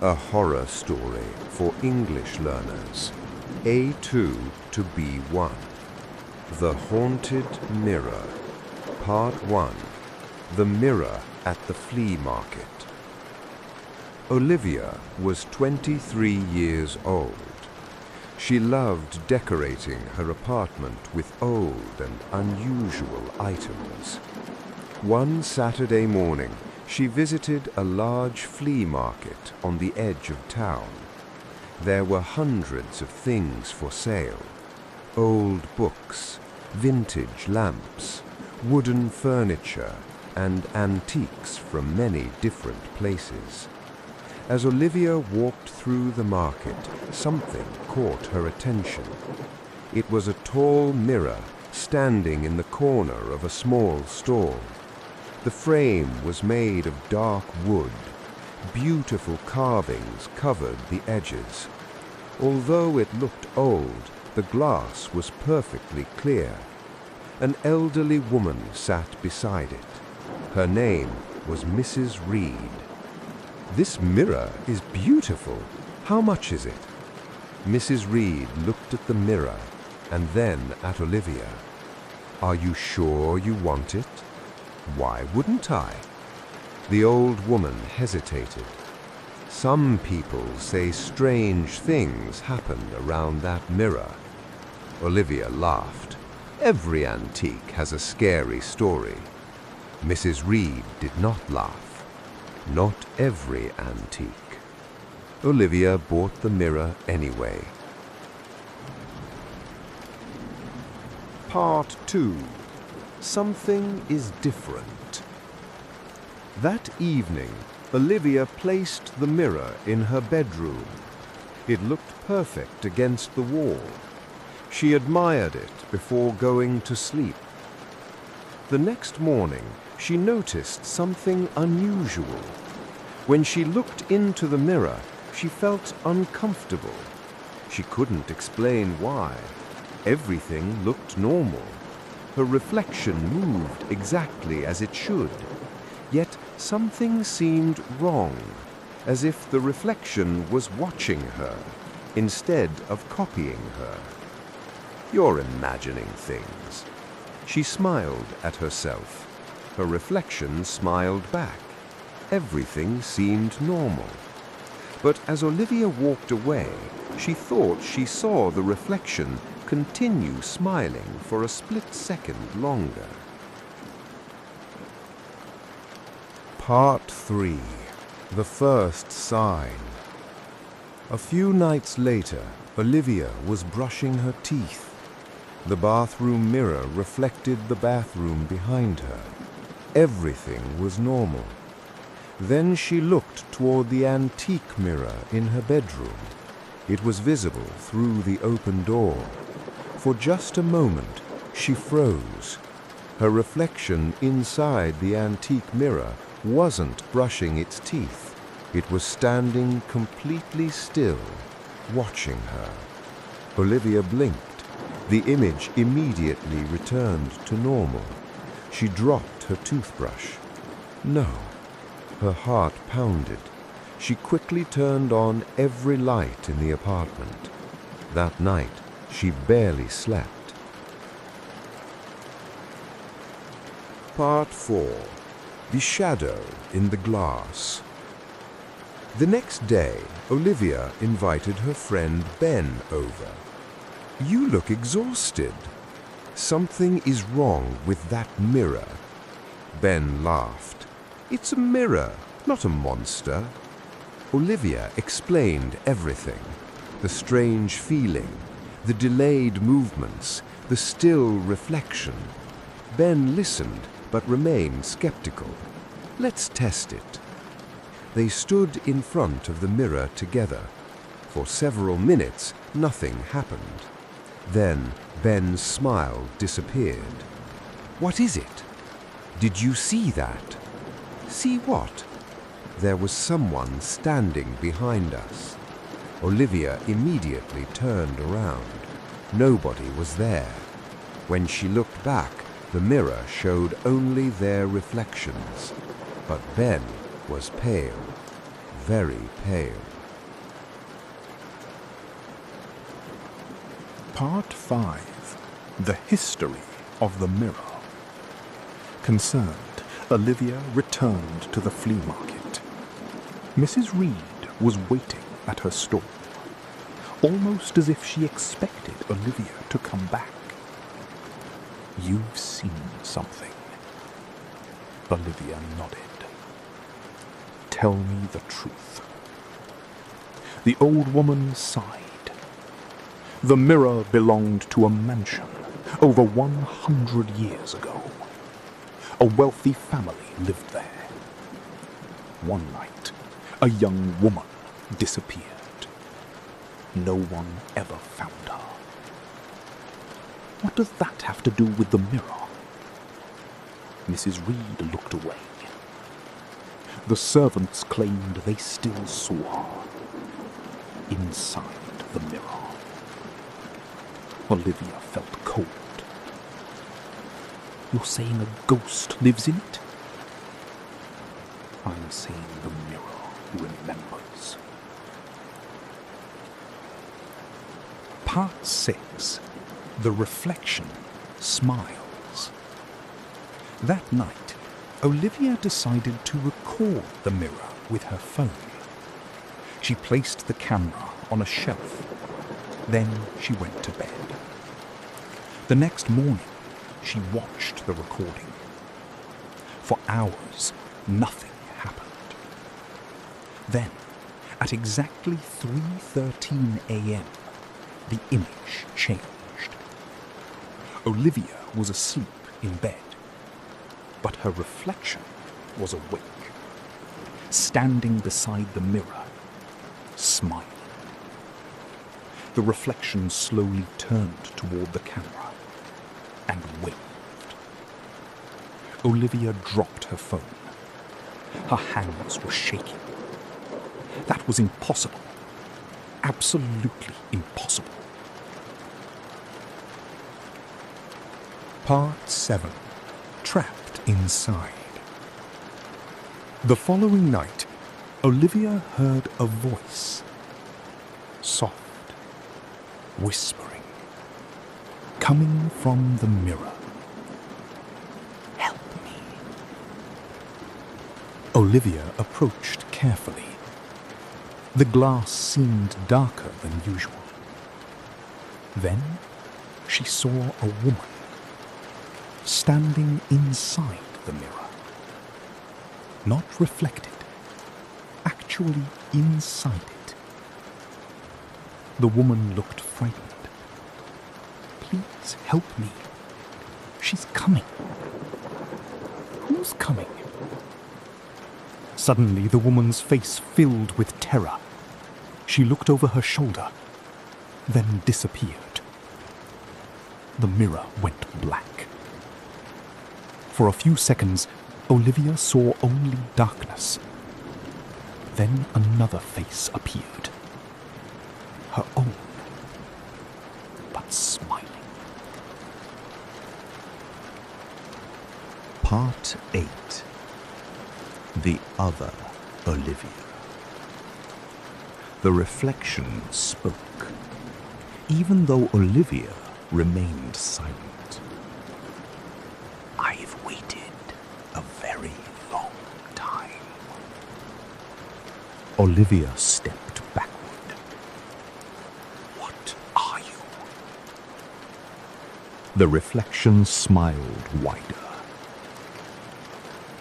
A horror story for English learners. A2 to B1. The Haunted Mirror. Part 1. The Mirror at the Flea Market. Olivia was 23 years old. She loved decorating her apartment with old and unusual items. One Saturday morning, she visited a large flea market on the edge of town. There were hundreds of things for sale: old books, vintage lamps, wooden furniture, and antiques from many different places. As Olivia walked through the market, something caught her attention. It was a tall mirror standing in the corner of a small stall. The frame was made of dark wood. Beautiful carvings covered the edges. Although it looked old, the glass was perfectly clear. An elderly woman sat beside it. Her name was Mrs. Reed. "This mirror is beautiful. How much is it?" Mrs. Reed looked at the mirror and then at Olivia. "Are you sure you want it?" "Why wouldn't I?" The old woman hesitated. "Some people say strange things happened around that mirror." Olivia laughed. "Every antique has a scary story." Mrs. Reed did not laugh. "Not every antique." Olivia bought the mirror anyway. Part 2. Something is different. That evening, Olivia placed the mirror in her bedroom. It looked perfect against the wall. She admired it before going to sleep. The next morning, she noticed something unusual. When she looked into the mirror, she felt uncomfortable. She couldn't explain why. Everything looked normal. Her reflection moved exactly as it should. Yet something seemed wrong, as if the reflection was watching her instead of copying her. "You're imagining things." She smiled at herself. Her reflection smiled back. Everything seemed normal. But as Olivia walked away, she thought she saw the reflection continue smiling for a split second longer. Part 3. The First Sign. A few nights later, Olivia was brushing her teeth. The bathroom mirror reflected the bathroom behind her. Everything was normal. Then she looked toward the antique mirror in her bedroom. It was visible through the open door. For just a moment, she froze. Her reflection inside the antique mirror wasn't brushing its teeth. It was standing completely still, watching her. Olivia blinked. The image immediately returned to normal. She dropped her toothbrush. No. Her heart pounded. She quickly turned on every light in the apartment. That night, she barely slept. Part 4. The Shadow in the Glass. The next day, Olivia invited her friend Ben over. "You look exhausted." "Something is wrong with that mirror." Ben laughed. "It's a mirror, not a monster." Olivia explained everything: the strange feeling, the delayed movements, the still reflection. Ben listened but remained skeptical. "Let's test it." They stood in front of the mirror together. For several minutes, nothing happened. Then Ben's smile disappeared. "What is it?" "Did you see that?" "See what?" "There was someone standing behind us." Olivia immediately turned around. Nobody was there. When she looked back, the mirror showed only their reflections. But Ben was pale. very pale. Part 5. The History of the Mirror. Concerned, Olivia returned to the flea market. Mrs. Reed was waiting at her stall, almost as if she expected Olivia to come back. "You've seen something." Olivia nodded. "Tell me the truth." The old woman sighed. The mirror belonged to a mansion over 100 years ago. A wealthy family lived there. One night, a young woman disappeared. No one ever found her. What does that have to do with the mirror? Mrs. Reed looked away. The servants claimed they still saw her inside the mirror. Olivia felt cold. "You're saying a ghost lives in it?" "I'm saying the mirror remembers." Part 6. The Reflection Smiles. That night, Olivia decided to record the mirror with her phone. She placed the camera on a shelf. Then she went to bed. The next morning, she watched the recording. For hours, nothing happened. Then, at exactly 3:13 a.m., the image changed. Olivia was asleep in bed, but her reflection was awake, standing beside the mirror, smiling. The reflection slowly turned toward the camera and waved. Olivia dropped her phone. Her hands were shaking. That was impossible. Absolutely impossible. Part 7. Trapped Inside. The following night, Olivia heard a voice. Soft, whispering, coming from the mirror. "Help me." Olivia approached carefully. The glass seemed darker than usual. Then she saw a woman standing inside the mirror. Not reflected, actually inside it. The woman looked frightened. "Please help me. She's coming." "Who's coming?" Suddenly, the woman's face filled with terror. She looked over her shoulder, then disappeared. The mirror went black. For a few seconds, Olivia saw only darkness. Then another face appeared. Her own, but smiling. Part 8. The Other Olivia. The reflection spoke, even though Olivia remained silent. "I've waited a very long time." Olivia stepped backward. "What are you?" The reflection smiled wider.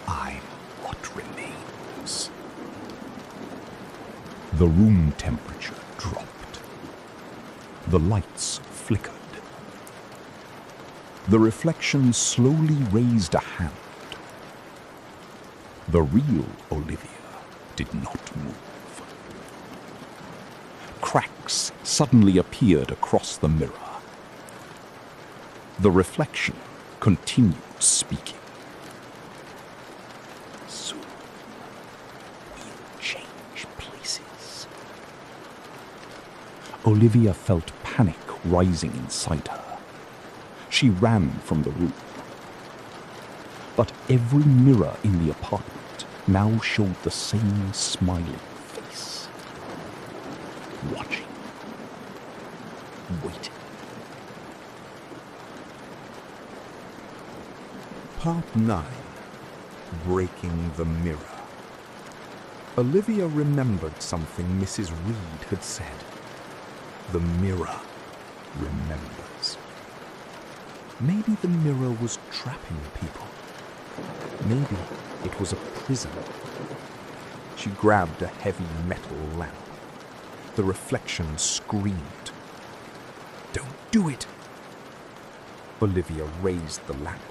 "I'm what remains." The room temperature dropped. The lights flickered. The reflection slowly raised a hand. The real Olivia did not move. Cracks suddenly appeared across the mirror. The reflection continued speaking. "Soon we'll change places." Olivia felt panic rising inside her. She ran from the room. But every mirror in the apartment now showed the same smiling Part 9. Breaking the Mirror. Olivia remembered something Mrs. Reed had said. The mirror remembers. Maybe the mirror was trapping people. Maybe it was a prison. She grabbed a heavy metal lamp. The reflection screamed. "Don't do it!" Olivia raised the lamp.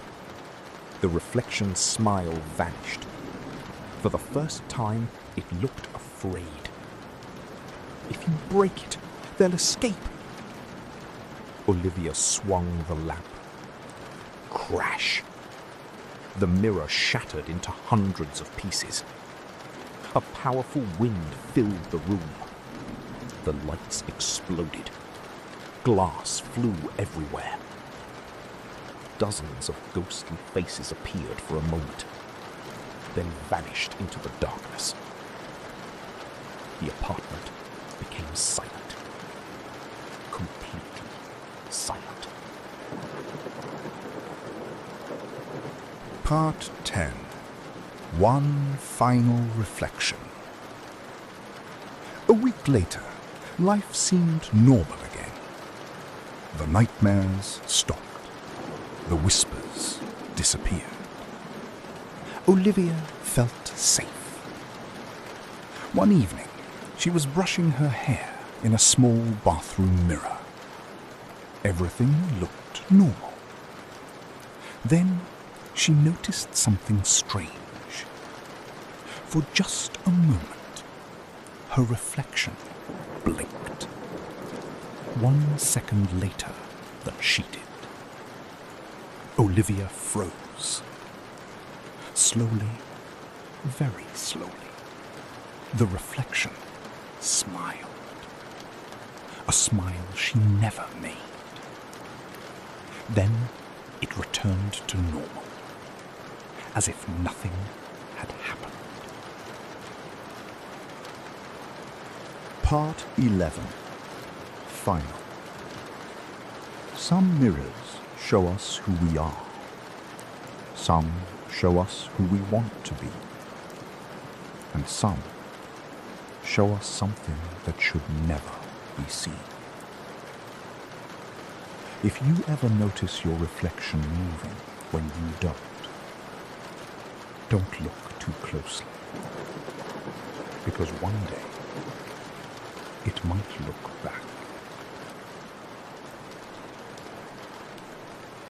The reflection's smile vanished. For the first time, it looked afraid. If you break it, they'll escape. Olivia swung the lamp. Crash! The mirror shattered into hundreds of pieces. A powerful wind filled the room. The lights exploded. Glass flew everywhere. Dozens of ghostly faces appeared for a moment, then vanished into the darkness. The apartment became silent. Completely silent. Part 10. One final reflection. A week later, life seemed normal again. The nightmares stopped. The whispers disappeared. Olivia felt safe. One evening, she was brushing her hair in a small bathroom mirror. Everything looked normal. Then she noticed something strange. For just a moment, her reflection blinked. 1 second later than she did. Olivia froze. Slowly, very slowly, the reflection smiled. A smile she never made. Then it returned to normal, as if nothing had happened. Part 11. Final. Some mirrors show us who we are. Some show us who we want to be. And some show us something that should never be seen. If you ever notice your reflection moving when you don't look too closely. Because one day, it might look back.